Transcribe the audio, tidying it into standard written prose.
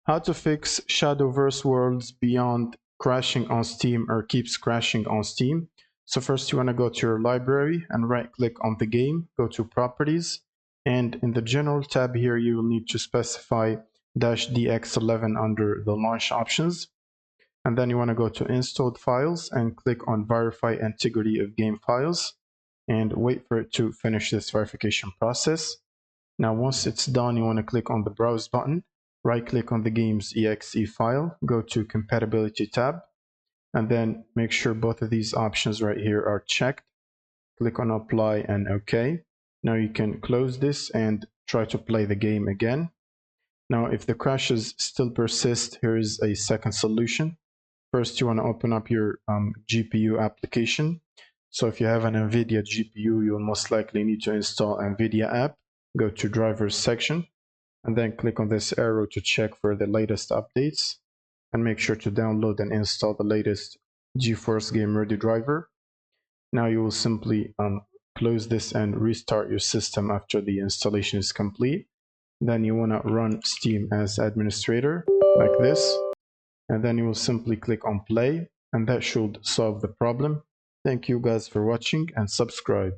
How to fix Shadowverse Worlds Beyond crashing on Steam or keeps crashing on Steam. So first you want to go to your library and right click on the game, go to properties, and in the general tab here you will need to specify -dx11 under the launch options. And then you want to go to installed files and click on verify integrity of game files and wait for it to finish this verification process. Now once it's done, you want to click on the browse button, right click on the game's exe file, go to compatibility tab, and then make sure both of these options right here are checked. Click on apply and OK. Now you can close this and try to play the game again. Now if the crashes still persist, here is a second solution. First you want to open up your GPU application. So if you have an NVIDIA GPU, you'll most likely need to install NVIDIA app. Go to drivers section and then click on this arrow to check for the latest updates and make sure to download and install the latest GeForce Game Ready driver. Now you will simply close this and restart your system after the installation is complete. Then you want to run Steam as administrator like this, and then you will simply click on play, and that should solve the problem. Thank you guys for watching and subscribe.